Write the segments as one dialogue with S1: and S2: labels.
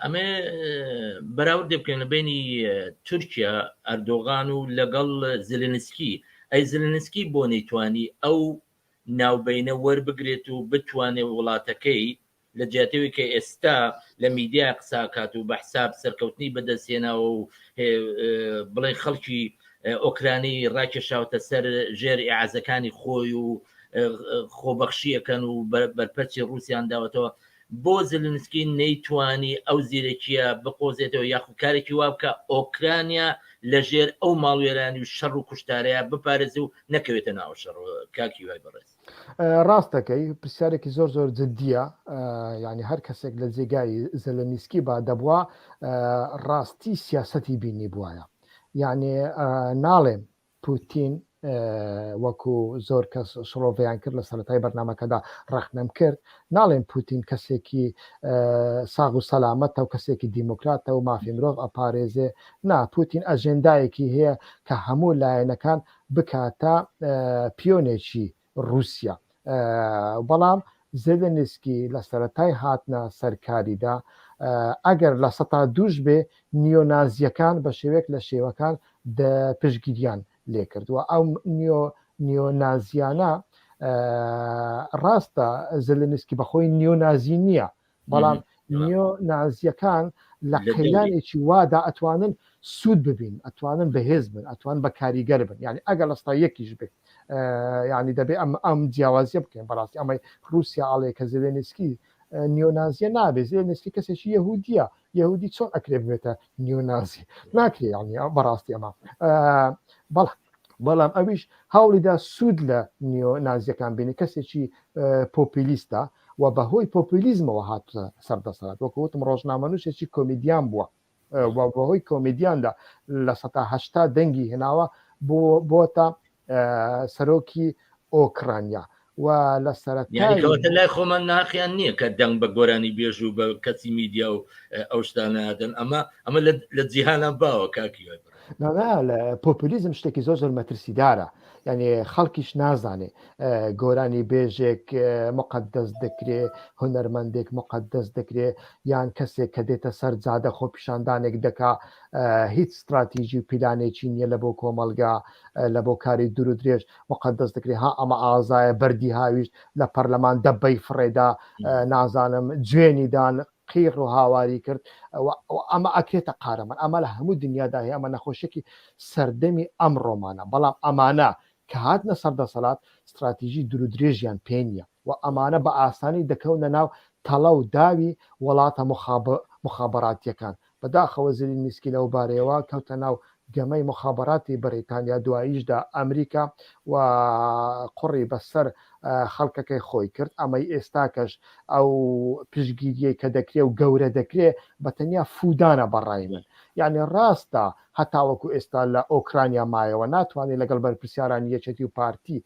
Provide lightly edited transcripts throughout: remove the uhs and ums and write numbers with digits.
S1: ئەمێ بەراورد بکەین لە بینی تورکیا ئەردۆغان و لەگەڵ زلنسکی ئەی زلنسکی بۆ نەیتوانی ئەو ناوبینە وەربگرێت و بتوانێت وڵاتەکەی لە جیاتەوەی کە ئێستا لە میدیا قساکات و بە حساب سەرکەوتنی بەدەستێناوە و بڵێ خەڵکی ئۆکرانی ڕاکێشاوتە سەر ژێر ئیعازەکانی خۆی و خۆبەخشیەکەن و بەرپەرچی رووسیان داوەتەوە بۆ زلنسکی نەیتوانی ئەو زیرەکیە بقۆزێتەوە یاخو کارێکی وا بکە ئۆکرانیا لە ژێر ئەو ماڵوێرانی و شەڕ و کوشتارەیە بپارێزی و نەکەوێتە ناو شەڕ کاکی وای بەڕێز
S2: ڕاستەکەی پرسیارێکی زۆر جددیە ینی هەر کەسێک لە جێگای زەلەنیسکی با دەبووە ڕاستی سیاسەتی بینی بووایە یعنی ناڵێم پوتین وەکو زۆر کەس شڕۆڤیان کرد لە سەرەتای بەرنامەکەدا ڕەخنەم کرد ناڵێن پوتین کەسێکی ساغ و سەلامەتە و کەسێکی دیموکراتە و مافی مرۆڤ ئەپارێزێ نا پوتین ئەژێندایەکی هەیە کە هەموو لایەنەکان بکاتە پیۆنێکی رووسیا بەڵام زێلنسکی لە سەرەتای هاتنە سەرکاریدا ئەگەر لە سەتا دووش بێ نیۆنازیەکان بە شێوەیەک لە شێوەکان پشگیریان لێ کردووە ئەو نیۆنازیانە ڕاستە زلنسکی بەخۆی نیۆنازی نییە بەڵام نیۆنازیەکان لە قەیلانێکی وادا ئەتوانن سوود ببین ئەتوانن بەهێز بن ئەتوان بە کاریگەر بن یعنی ئەگەر لەستا یەکیش بێت یعنی دەبێت ئەم جیاوازیە بکەین بەڕاستی ئەمەی رووسیا ئاڵێ کە زلنسکی نیۆنازیە نابێت زلنسکی کەسێکی یەهودیە یەهودی چۆن ئەکرێ بێتە نیۆنازی ناکرێ ینی بەڕاستی ئەمە بەڵام ئەویش هەوڵیدا سوود لە نیۆنازیەکان بینی کەسێکی پۆپولیستە و بەهۆی پۆپولیزمەوە هاتە سەردەسەڵات وەکوتم ڕۆژنامەنووسێکی کۆمیدیان بووە بەهۆی کۆمیدیاندا لە 1970 دەنگی هێناوە بۆتە سەرۆکی ئۆکرانیا و لە
S1: سەرەتایکەوتە لای خۆمان ناخیان نییە کە دەنگ بە گۆرانی بێژ و بە کەسی میدیا و ئەو شتانەدەن ئەمە لە جیهانە باوە کاکی
S2: لە پۆپولیزم شتێکی زۆر مەترسیدارە یعنی خەڵکیش نازانێ گۆرانی بێژێک مقدس دەکرێ هونەرمەندێک مقدس دەکرێ یان کەسێک کە دێتە سەر جادە خۆ پیشاندانێک دەکا هیچ استراتیژی و پیلانێکی نییە لە بۆ کۆمەلگا لە بۆ کاری دوور و درێژ مقدس دەکرێت ها ئەمە ئازایە بەردی هاویشت لە پەرلەمان دەبەی فڕێدا نازانم جوێنیدان قیر و هاواری کرد ئەمە ئەکرێتە قارەمان ئەمە لە هەموو دنیادا هەیە ئەمە نەخۆشێکی سەردەمی ئەم ڕۆمانە بەڵام ئەمانە کە هاتنە سەردەسەڵات استراتیژی دوور و درێژیان پێنیە و ئەمانە بە ئاسانی دەکەونە ناو تەڵە و داوی وڵاتە مخابەراتیەکان بەداخەوە زلنسکی لەو بارەیەوە کەوتە ناو گەمەی مخابەراتی بەریتانیا دواییشدا ئەمریکا و قوڕی بەسەر خەڵکەکەی خۆی کرد ئەمەی ئێستاکەش ئەو پشگیریەی کە دەکرێ و گەورە دەکرێ بە تەنیا فودانە بەڕای من یعنی ڕاستە هەتاوەکو ئێستا لە ئۆکرانیا مایەوە ناتوانێت لەگەڵ بەرپرسیارانی یەکێتی و پارتی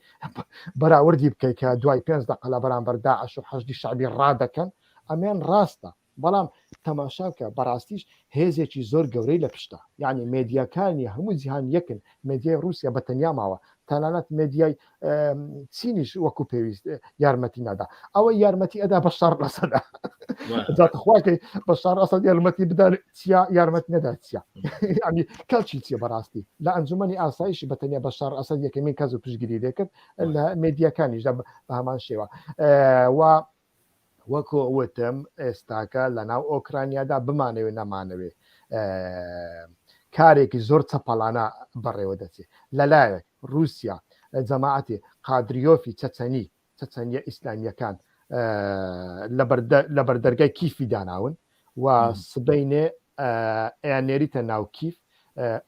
S2: بەراوردی بکەیت کە دوای 5 دقە لە بەرامبەر داعش و حەشدی شعبی ڕادەکەن ئەمیان ڕاستە بەڵام تەماشاکە بەڕاستیش هێزێکی زۆر گەورەی لە پشتە یعنی مێدیاکانی هەموو جیهان یەکن مێدیای رووسیا بە تەنیا ماوە تەنانەت مێدیای چینیش وەکو پێویست یارمەتی نادا ئەوە یارمەتی ئەدا بە شەڕ لەسەدا جاتەخواکەی بە شەڕ ئەسەد یارمەتی بدار چیا یارمەت نەدا چیا ئەمی کەڵکی چیە بەڕاستی لە ئەنجومەنی ئاسایشی بە تەنیا بە شەڕ ئەسەد یەکەمین کەس و پشگیری دەکرد لە مێدیاکانیشدا بە هەمان شێوە و وەکو وتم ئێستاکە لە ناو ئۆکرانیادا بمانەوێ نەمانەوێ کارێکی زۆر چەپەڵانە بەڕێوە دەچێت لەلایەک رووسیا جەماعەتی قادریۆفی چەچەنیە ئیسلامیەکان لە بەردەرگای کیفی داناون و سبەینێ ئەیانێریتە ناو کیف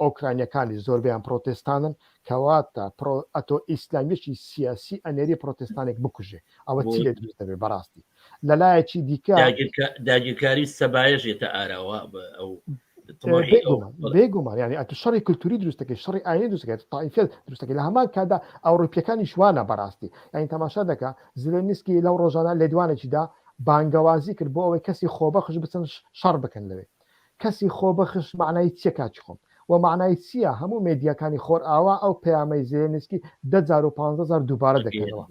S2: ئۆکرانیەکانی زۆربیان پرۆتستانن کەواتە ئەتۆ ئیسلامیەکی سیاسی ئەنێری پرۆتستانێک بکوژێ ئەوە چی لێ دروست دەبێت بەڕاستی لەلایەکی دیکە
S1: داگیرکاری سەبایەژێتە ئاراوە ئەو
S2: بێگومان ینی ئەتە شەڕی کولتوری دروستەکەی شەڕی ئاینی دروستەکەێت تایفێ دروستەکەی لە هەمان کادا ئەوروپیەکانی شوانە بەڕاستی یعنی تەماشا دەکە زلنسکی لەو ڕۆژانە لێدوانێکیدا بانگەوازی کرد بۆ ئەوەی کەسی خۆبەخش بچن شەڕ بکەن لەوێ کەسی خۆبەخش معنای چیە کاچی خۆم و معنای چییە هەموو مێدیەکانی خۆر ئاوا ئەو پەیامەی زلنسکی 10,000 دووبارە دەکەنەوە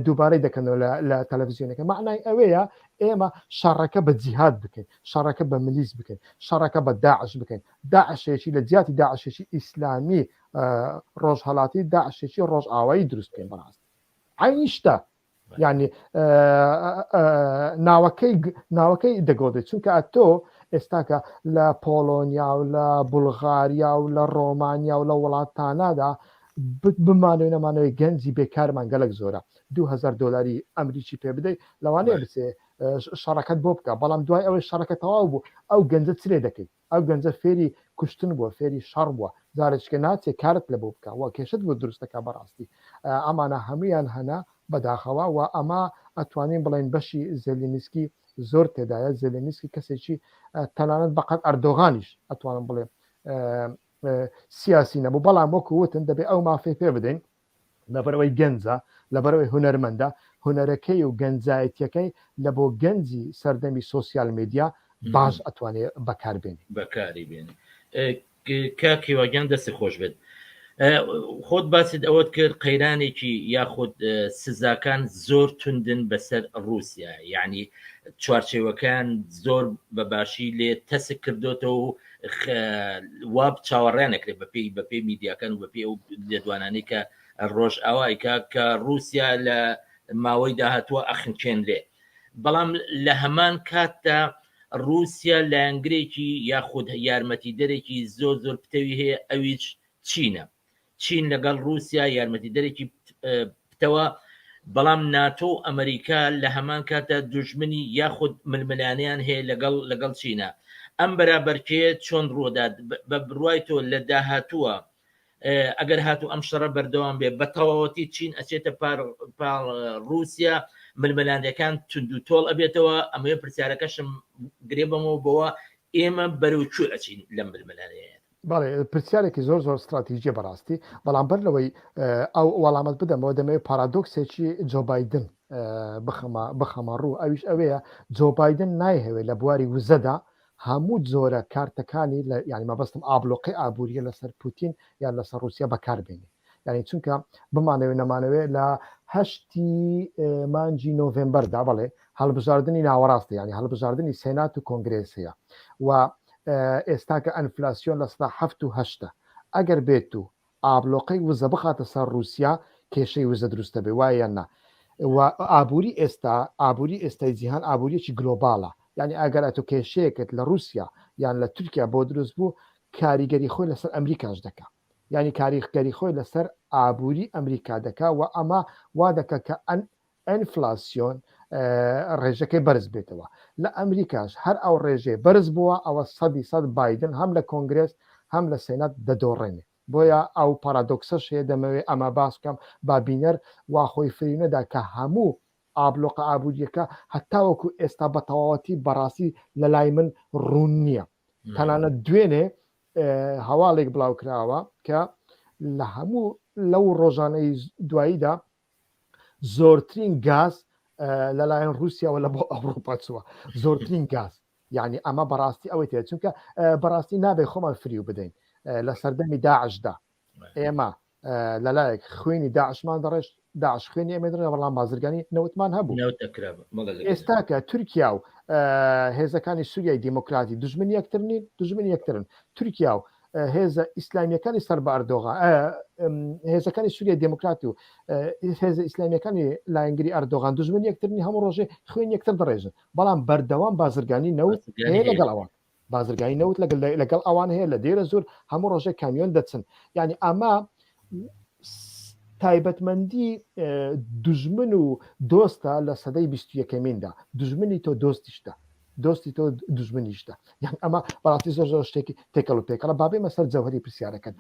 S2: دووبارەی دەکەنەوە لە تەلەڤیزیۆنەکە معنای ئەوەیە ئێمە شەڕەکە بە جیهاد بکەین، شەڕەکە بە ملیس بکەین، شەڕەکە بە داعش بکەین. داعشێکی لە جیاتی داعشێکی ئیسلامی ڕۆژهەڵاتی داعشێکی ڕۆژ ئاوایی دروست بکەین بەڕاست عینی شتە یعنی ناوەکەی دەگۆدێت چونکە ئەتۆ ئێستاکە لە پۆلۆنیا و لە بولغاریا و لە ڕۆمانیا و لە وڵاتانادا بمانوێ نەمانەوەی گەنجی بێکارمان گەلک زۆرە $2000 ئەمریکی پێ بدەیت لەوانەیە بچێ شەڕەکەت بۆ بکە بەڵام دوای ئەوەی شەڕەکە تەواو بوو ئەو گەنجە چرێ دەکەیت ئەو گەنجە فێری کوشتن بووە فێری شەڕ بووە جارێککە ناچێت کارت لە بۆ بکە وە کێشت بۆ دروستەکە بەڕاستی ئەمانە هەمویان هەنا بەداخەوە و ئەمە ئەتوانین بڵێن بەشی زێلینسکی زۆر تێدایە زێلینسکی کەسێکی تەنانەت بەقەت ئەردۆغانیش ئەتوانم بڵێ سیاسی نەبوو بەڵام وەکو وتن دەبێت ئەو مافی پێ بدەین لەبەرەوەی گەنجە لەبەرەوەی هونەرمەندە هونەرەکەی و گەنجایەتیەکەی لە بۆ گەنجی سەردەمی سۆسیال میدیا باش ئەتوانێت بەکاربێنی
S1: بەکاری بێنی کاکیواگیان دەستی خۆش بێت خۆت باست ئەوەت کرد قەیرانێکی یاخود سزاکان زۆر توندن بەسەر رووسیا یعنی چوارچێوەکان زۆر بەباشی لێ تەسک کردوتەوە و واب چاوەڕێن نەکرێت بەپێی میدیاکان و بەپێ ئەو لێدوانانی کە ڕۆژ ئاوایکە کە رووسیا لە ماوەی داهاتووە ئەخنچێنرێ بەڵام لە هەمان کاتدا رووسیا لایەنگرێکی یاخود یارمەتی دەرێکی زۆر پتەوی هەیە ئەویش چینە چین لەگەڵ رووسیا یارمەتی دەرێکی پتەوە بەڵام ناتۆ ئەمریکا لە هەمان کاتە دوژمنی یاخود ململانیان هەیە لەگەڵ چینە ئەم بەرابەرکێ چۆن ڕووداد بە بڕوای تۆ لە داهاتووە ئەگەر هاتوو ئەم شەڕە بەردەوام بێ بە تەواوەتی چین ئەچێتە پاڵ رووسیا ململانەکان تونند و تۆڵ ئەبێتەوە ئەمەیە پرسیارەکەشم گرێ بەمەوە بەوە ئێمە بەرەوچوو ئەچین لەم ململانەیە
S2: بەڵێ پرسیارێکی زۆر استراتیژیە بەڕاستی بەڵام بەر لەوەی ئەو وەڵامەت بدەمەوە دەمەوێت پارادۆکسێکی جۆ بایدن بخەمە ڕوو ئەویش ئەوەیە جۆ بایدن نایهەوێت لە بواری وزەدا هەموو جۆرە کارتەکانی یعنی مەبەستم ئابلۆقی ئابوووریە لەسەر پوتین یان لەسەر رووسیا بەکاربێنێ یعنی چونکە بمانەوێت نەمانەوێت لە هەشتی مانجی نۆڤێمبەردا بڵێ هەڵبژاردننی ناوەڕاستە ینی هەڵبژاردننی سێنات و کۆنگرێسەیە و ئێستاکە ئەنفلاسیۆن لە 1970 ئەگەر بێت و ئابلۆقەی وزە بخاتە سەر رووسیا کێشەی وزە دروستە بێ وایە نا ئابووری ئێستای جیهان ئابووریەکی گلۆباڵە یعنی ئەگەر ئەتو کێشەیەکت لە رووسیا یان لە تورکیا بۆ دروست بوو کاریگەری خۆی لەسەر ئەمریکاش دەکا ینی کاریگەری خۆی لەسەر ئابووری ئەمریکا دەکا و ئەمە وا دەکە کە ئەنفلاسیۆن ڕێژەکەی بەرز بێتەوە لە ئەمریکاش هەر ئەو ڕێژێ بەرز بووە ئەوە 100% بایدن هەم لە کۆنگرس هەم لە سێنات دەدۆڕێنێ بۆیە ئەو پارادۆکسەش هەیە دەمەوێت ئەمە باسکەم بابینەر وا خۆی فرینەدا کە هەموو ئابلۆقە ئابوووریەکە هەتاوەکو ئێستا بە تەواوەتی بەڕاستی لە لای من ڕوون نییە تەنانەت دوێنێ هەواڵێک بڵاو کراوە کە لە هەموو لەو ڕۆژانەی دواییدا زۆرترین گاز لەلایەن رووسیاوە لە بۆ ئەوروپا چووە زۆرترین گاز یعنی ئەمە بەڕاستی ئەوەی تێ چونکە بەڕاستی نابێت خۆمان فریو بدەین لە سەردەمی داعشدا ئێمە لەلایەک خوێنی داعشمان دەڕێژ داعش خوێنی ئێمە درێ بەڵام بازرگانی نەوتمان هەبوو ئێستاکە تورکیا و هێزەکانی سووریای دیموکراتی دژمنی یەکترنین دژمنی یەکترن تورکیا و هێزە ئیسلامیەکانی سەر بە ئەردۆغان هێزەکانی سووریای دموکراتی و هێزە ئیسلامیەکانی لایەنگری ئەردۆغان دژمنی یەکترنی هەموو ڕۆژێ خوێن یەکتر دەڕێژن بەڵام بەردەوام بازرگانی نەوت لەگەڵ ئەوان بازرگانی نەوت لەگەڵ ئەوان هەیە لە دێرە زۆر هەموو ڕۆژێک کامیۆن دەچن یعنی ئەمە تایبەتمەندی دژمن و دۆستە لە سەدەی 21میندا دژمنی تۆ دۆستیشتە دۆستی تۆ دژمنیشتە یان ئەمە بەڕاستی زۆر شتێکی تێکەڵ و پێکەڵە بابێ مەسەر جەوهری پرسیارەکەن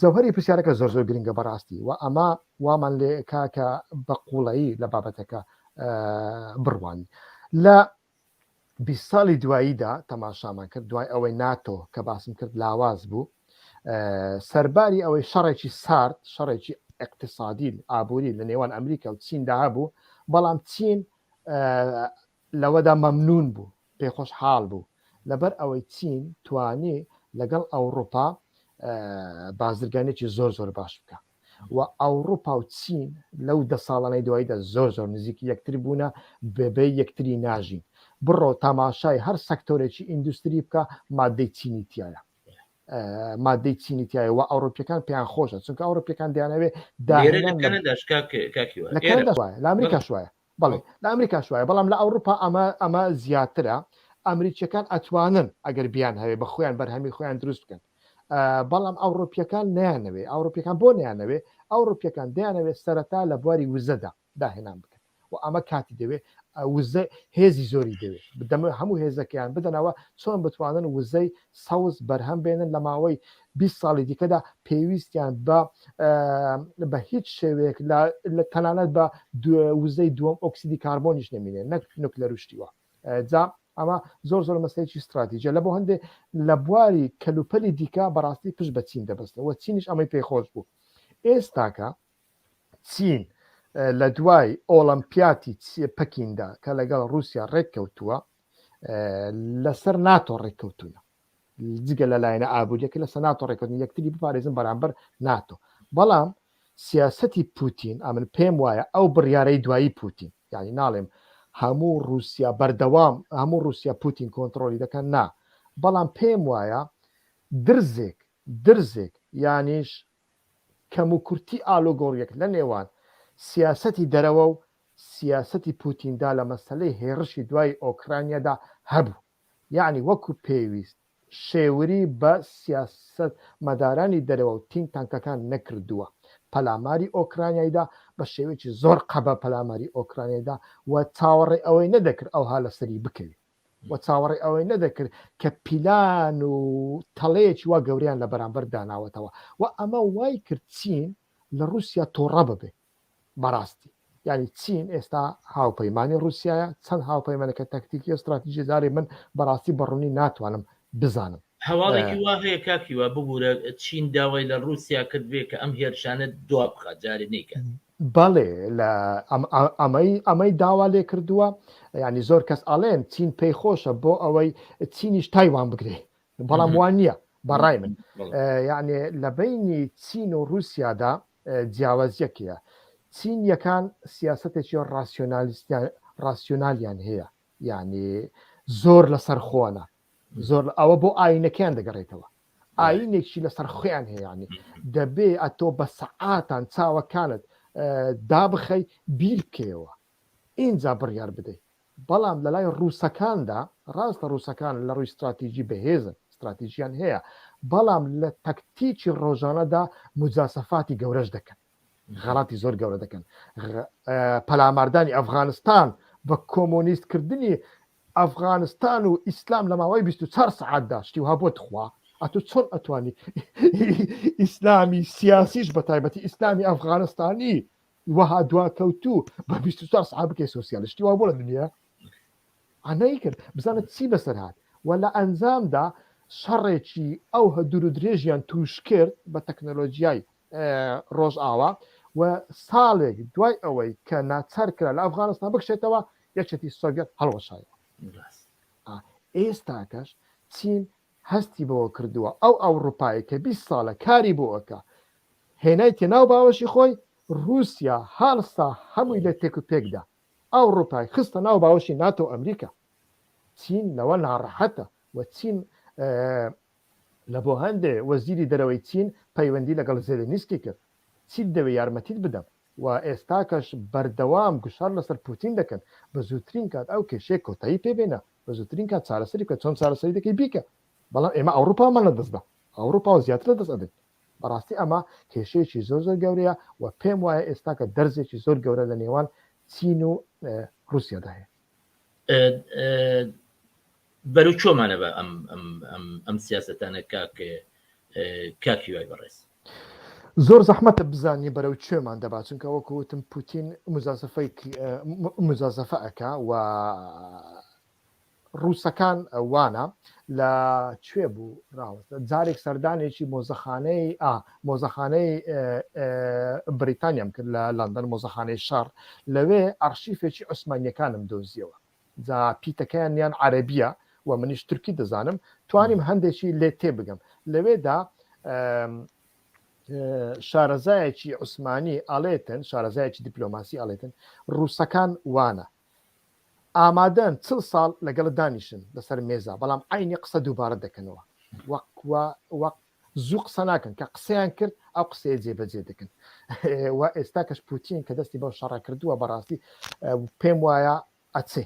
S2: جەوهری پرسیارەکە زۆر گرنگە بەڕاستی و ئەمە وامان لێ کاکە بە قوڵایی لە بابەتەکە بڕوانی لە 20 ساڵی دواییدا تەماشامان کرد دوای ئەوەی ناتۆ کە باسم کرد لاواز بوو سەرباری ئەوەی شەڕێکی سارد شەڕێکی اقتصادی ئابووری لە نێوان ئەمریکا و چیندا هەبوو بەڵام چین لەوەدا مەمنون بوو پێخۆش حاڵ بوو لەبەر ئەوەی چین توانی لەگەڵ ئەوروپا بازرگانێکی زۆر باش بکە و ئەوروپا و چین لەو 10 ساڵانەی دواییدا زۆر نزیکی یەکتر بوونە بەبێ یەکتری ناژین بڕۆ تاماشای هەر سەکتۆرێکی ئیندوستری بکە مادەی چینی تایە مادەی چینی تایە و ئەوروپیەکان پێیان خۆشە چونکە ئەوروپیەکان دەیانەوێ لە کەنەدا وایە لە ئەمریکا شوایە بەڵێ لە ئەمریکا شوایە بەڵام لە ئەوروپا ئەمە زیاترە ئەمریکیەکان ئەتوانن ئەگەر بیان هەوێ بە خۆیان بەرهەمی خۆیان دروست بکەن بەڵام ئەوروپیەکان نیانەوێ ئەوروپیەکان بۆ نیانەوێ ئەوروپیەکان دەیانەوێت سەرەتا لە بواری وزەدا داهێنان بکەن و ئەمە کاتی دەوێت وزە هێزی زۆری دەوێت بدەمە هەموو هێزەکەیان بدەنەوە چۆن بتوانن وزەی سەوز بەرهەم بێنن لە ماوەی 20 ساڵی دیکەدا پێویستیان بە هیچ شێوەیەک لە تەنانەت بە وزەی دووەم ئۆکسیدی کاربۆنیش نەمینێن نەک نوکلەر شتیوە جا ئەمە زۆر زۆر مەسەیەکی استراتیژیە لە بۆ هەندێ لە بواری کەلوپەلی دیکە بەڕاستی پشت بە چین دەبستەوە چینیش ئەمەی پێخۆش بوو ئێستاکە چین لە دوای ئۆلمپیاتی پەکیندا کە لەگەڵ رووسیا ڕێککەوتووە لەسەر ناتۆ ڕێککەوتوونە جگە لەلایەنە ئابوووریەکە لە سەناتۆ ڕێککەوتنی یەکتری بپارێزن بەرامبەر ناتۆ بەڵام سیاسەتی پوتین ئەمن پێم وایە ئەو بڕیارەی دوایی پوتین یعنی ناڵێم هەموو رووسیا بەردەوام هەموو رووسیا پوتین کۆنتترۆلی دەکەن نا بەڵام پێم وایە درزێک یانیش کەم و کورتی ئالۆگۆڕیەک لە نێوان سیاسەتی دەرەوە و سیاسەتی پوتیندا لە مەسلەی هێرشی دوای ئۆکرانیادا هەبوو یعنی وەکو پێویست شێوری بە سیاست مەدارانی دەرەوە و تینگ تانکەکان نەکردووە پەلاماری ئۆکرانیایدا بە شێوەیەکی زۆر قەبە پەلاماری ئۆکرانیایدا و چاوەڕێ ئەوەی نەدەکرد ئەو هالەسەری بکەوێت و چاوەڕێ ئەوەی نەدەکرد کە پیلان و تەڵەیەکی وا گەوریان لە بەرامبەر داناوەتەوە و ئەمە وای کرد چین لە رووسیا تۆڕە ببێ بەڕاستی یعنی چین ئێستا هاوپەیمانی رووسایە چەند هاوپەیمانەکە تەکتیکی استراتیژی زاری من بەڕاستی بەڕوونی ناتوانم بزانم
S1: هەواڵێکی وا هەیە کاکیوە ببوورە چین داوای لە رووسیا کرد بێ کە ئەم هێرشانە دوا بخات جارێ نیکات
S2: بەڵێ لە ئەمەی داوا لێ کردووە ینی زۆر کەس ئاڵێن چین پێی خۆشە بۆ ئەوەی چینیش تایوان بگرێ بەڵام وان نییە بەڕای من یعنی لە بینی چین و رووسیادا جیاوازیەکیە چین یەکان سیاسەتێکی ڕاسیۆنالیان هەیە یعنی زۆر لەسەر خۆنە زۆر ئەوە بۆ ئاینەکەیان دەگەڕێتەوە ئاینێکی لەسەر خۆیان هەیەانی دەبێ ئەتۆ بە سەعاتان چاوەکانت دابخەی بیر بکەوە اینجا بڕیار بدەیت بەڵام لە لای ڕووسەکاندا ڕاستە ڕووسەکان لە ڕووی استراتیژی بەهێزن استراتیژیان هەیە بەڵام لە تەکتیکی ڕۆژانەدا مجاسەفاتی گەورەش دەکەن غەڵاتی زۆر گەورە دەکەن پەلاماردانی ئەفغانستان بە کۆمۆنیستکردنی ئەفغانستان و ئیسلام لە ماوەی 24 سعاتدا شتی وها بۆ تخوا ئەتو چۆن ئەتوانی ئیسلامی سیاسیش بە تایبەتی ئیسلامی ئەفغانستانی وەها دواکەوتوو بە 24 سعات بکەی سۆسیالیستی وا بۆ لە دنیا ئەنەی کرد بزانت چی بەسەر هات و لە ئەنجامدا شەڕێکی ئەو هەدور و درێژیان توش کرد بە تەکنۆلۆژیای ڕۆژئاوا و ساڵێک دوای ئەوەی کە ناچار کرا لە ئەفغانستان بکشێتەوە یەکێتی سۆڤێت هەڵوەشایەوە ئێستاکەش چین هەستی بەوە کردووە ئەو ئەوروپای کە 20 ساڵە کاری بۆەکە هێنای تێناو باوەشی خۆی رووسیا هەڵسا هەمووی لە تێک و پێکدا ئەوروپای خستە ناو باوەشی ناتۆ ئەمریکا چین لەوە ناڕەحەتە و چین لە بۆ هەندێ وەزیری دەرەوەی چین پەیوەندی لەگەڵ زێلێنسکی کرد چیت دەوێت یارمەتیت بدەم و ئێستاکەش بەردەوام گوشار لەسەر پوتین دەکەن بە زووترین کات ئەو کێشەیە کۆتایی پێبێنە بە زووترین کات چارەسەری کە چۆن چارەسەری دەکەی بیکە بەڵام ئێمە ئەوروپامان لە دەست بە ئەوروپا و زیاتر لە دەست ئەدەین بەڕاستی ئەمە کێشەیەکی زۆر زۆر گەورەیە و پێم وایە ئێستا کە دەرزێکی زۆر گەورە لە نێوان چین و رووسیادا هەیە
S1: بەرەو چۆمانە بە ئەم سیاسەتانە کاکی وای بەڕێز
S2: زۆر زەحمەتە بزانانی بەرەو کوێمان دەبات چونکە وەکوتم پوتین مزازەفە ئەکا و ڕووسەکان وانە لە کوێ بوو ڕاوەستە جارێک سەردانێکی مۆزەخانەی بریتانیام کرد لە لەندەن مۆزەخانەی شار لەوێ ئەرشیفێکی عوسمانیەکانم دۆزیەوە جا پیتەکەیان عەرەبیە و منیش تورکی دەزانم توانیم هەندێکی لێ تێ بگەم لەوێدا شارەزایەکی عوسمانی ئاڵێتن شارەزایەکی دیپلۆماسی ئاڵێتن ڕووسەکان وانە ئامادەن 40 ساڵ لەگەڵ دانیشن لەسەر مێزە بەڵام عینی قسە دووبارە دەکەنەوە وەک زوو قسە ناکەن کە قسەیان کرد ئەو قسەیە جێبەجێ دەکەن و ئێستا کەش پوتین کە دەستی بەو شەڕە کردووە بەڕاستی پێم وایە ئەچێ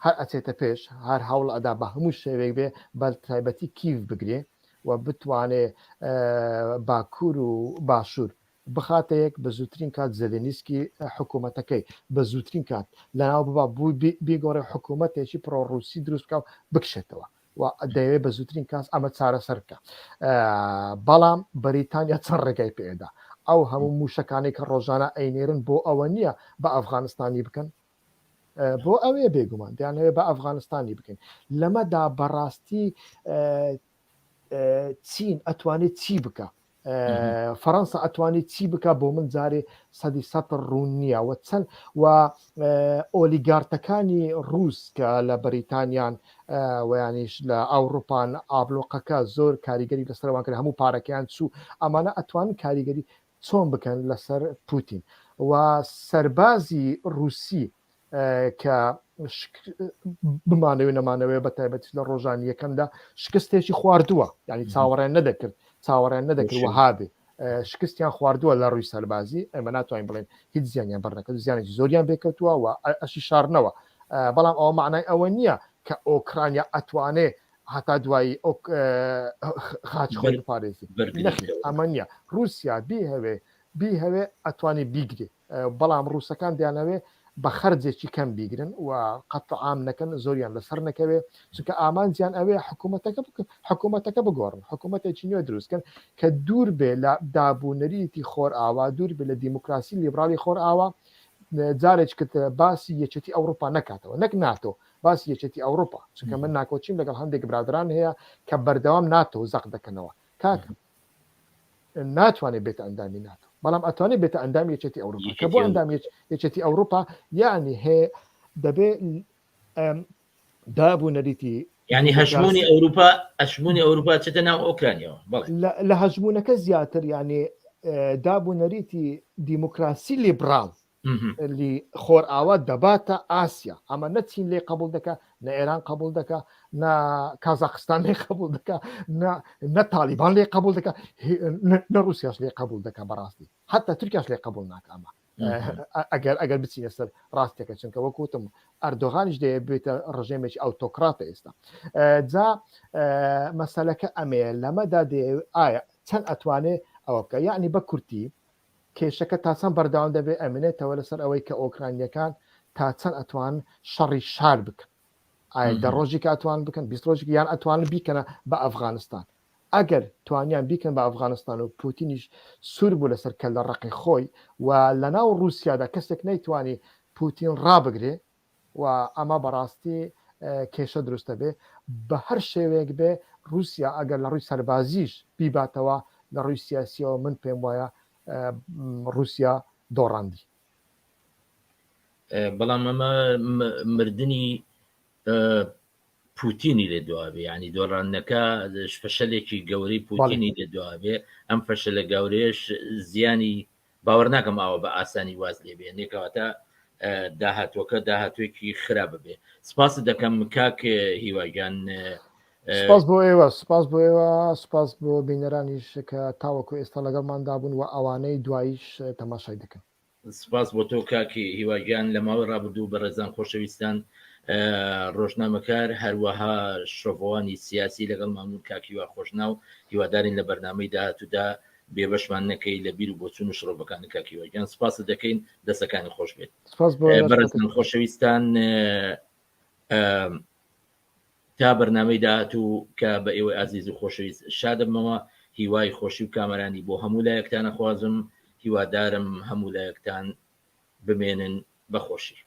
S2: هەر ئەچێتە پێش هەر هەوڵ ئەدا بە هەموو شێوێک بێ بە تایبەتی کیف بگرێ و بتوانێ باکوور و باشوور بخاتە یەک بە زووترین کات زەلێنیسکی حکوومەتەکەی بە زووترین کات لەناو ببا بێگۆڕێ حکوومەتێکی پرۆڕوسی دروست بکە و بکشێتەوە و دەیەوێت بە زووترین کاس ئەمە چارەسەر بکە بەڵام بەریتانیا چەند ڕێگای پێدا ئەو هەموو موشەکانی کە ڕۆژانە ئەینێرن بۆ ئەوە نییە بە ئەفغانستانی بکەن بۆ ئەوەیە بێگومان دەیانەوێت بە ئەفغانستانی بکەین لەمەدا بەڕاستی چین ئەتوانێت چی بکە فەڕەنسا ئەتوانێت چی بکە بۆ من جارێ سەدی سەتر ڕوون نییە و چەند و ئۆلیگارتەکانی ڕووس کە لە بەریتانیان ویانیش لە ئەوروپان ئابلۆقەکە زۆر کاریگەری لەسەروان کرد هەموو پارەکەیان چوو ئەمانە ئەتوان کاریگەری چۆن بکەن لەسەر پوتین و سەربازی رووسی کە بمانەوێ نەمانەوەی بە تایبەتی لە ڕۆژانی یەکەمدا شکستێکی خواردووە ینی چاوەڕێن نەدەکرد چاوەڕێن نەدەکرد وهابێ شکستیان خواردووە لە ڕووی سەربازی ئەمە ناتوانین بڵێن هیچ زیانیان بەرنەکەوت زیانێکی زۆریان بێکەوتووە و ئەشی شارنەوە بەڵام ئەوە معنای ئەوە نییە کە ئۆکرانیا ئەتوانێ هەتا دوایی خاچ خۆی بپارێزی ئەمە نییە رووسیا بیهەوێ ئەتوانێ بیگرێ بەڵام ڕووسەکان دیانەوێ بە خەرجێکی کەم بیگرن و قەت عام نەکەن زۆریان لەسەر نەکەوێ چونکە ئامانجیان ئەوێ حکوومەتەکە بگۆڕن حکوومەتێکی نوێ دروستکەن کە دوور بێ لە دابوونەریتی خۆر ئاوا دوور بێ لە دیموکراسی لیبرالی خۆر ئاوا جارێک کە باسی یەکێتی ئەوروپا نکاتەوە نەک ناتۆ باسی یەکێتی ئەوروپا چونکە من ناکۆچیم لەگەڵ هەندێک برادران هەیە کە بەردەوام ناتۆ زەق دەکەنەوە کاکە ناتوانێت بێتە ئەندامی ناتۆ بەڵام ئەتوانێت بێتە ئەندامی یەکێتی ئەوروپا کە بۆ ئەندامی یەکێتی ئەوروپا یعنی هەیە دەبێت دابوونەریتی
S1: ینی هەژمونی ئەوروپا چێتە ناو ئۆکرانیەوە
S2: لە هەژمونەکە زیاتر یعنی دابوونەریتی دیموکراسی لیبرال خۆر ئاوا دەباتە ئاسیا ئەمە نەچین لێ قبول دەکە نە ئێران قبول دەکە نە کازاخستان لێ قبول دەکە نە تالیبان لێ قبول دەکە نە رووسیاش لێ قبول دەکە بەڕاستی حتا تورکیاش لێ قبول ناکە ئەمە ئەگەر بچینە سەر ڕاستێکە چونکە وەکوتم ئەردۆغانیش دەیە بێتە ڕژێمێکی ئەوتۆکراتە ئێستا جا مەسەلەکە ئەمەیە لەمەدا ئایا چەند ئەتوانێت ئەوە بکە یعنی بە کورتی کێشەکە تا چەند بەرداوام دەبێت ئەمێنێتەوە لەسەر ئەوەی کە ئۆکرانیەکان تا چەند ئەتوان شەڕی شار بکەن ئایا دە ڕۆژی کە ئەتوان بکەن 20 ڕۆژێک یان ئەتوان بیکەنە بە ئەفغانستان ئەگەر توانیان بیکەن بە ئەفغانستان و پوتینیش سوور بوو لەسەر کە لە ڕقی خۆی و لەناو رووسیادا کەسێک نەیتوانی پوتین ڕابگرێ و ئەمە بەڕاستی کێشە دروستە بێ بە هەر شێوەیەک بێ رووسیا ئەگەر لە ڕووی سەربازیش بیباتەوە لە ڕووی سیاسیەوە من پێم وایە رووسیا دۆڕاندی
S1: بەڵام ئەمە مردنی پوتینی لێ دوابێ ینی دۆڕانەکە فەشەلێکی گەورەی پوتینی لێ دوابێ ئەم فەشەلە گەورەیەش زیانی باوەڕ ناکەم ئەوە بە ئاسانی واز لێ بێ نێکەواتە داهاتوەکە داهاتوێکی خراپ بێ سپاس دەکەم کاک هیواگیان
S2: سپاس بۆ ئێوە سپاس بۆ بینەرانیش کە تاوەکو ئێستا لەگەڵماندا بوون و ئەوانەی دواییش تەماشای دەکەن
S1: سپاس بۆ تۆ کاکی هیواگیان لە ماوەی ڕابردوو بە ڕێزان خۆشەویستان ڕۆژنامەکار هەروەها شۆڤەوانی سیاسی لەگەڵ مامون کاکیوا خۆشناو هیوادارین لە بەرنامەی داهاتوودا بێبەشمان نەکەی لە بیر و بۆچوون و شڕۆڤەکانی کاکیواگیان سپاس دەکەین دەستەکانی خۆش بێت بەڕێزان خۆشەویستان تا بەرنامەی داهاتوو کە بە ئێوەی ئازیز و خۆشەویست شادمەوە هیوای خۆشی و کامەرانی بۆ هەموو لایەکتانە خوازم هیوادارم هەموو لایەکتان بمێنن بەخۆشی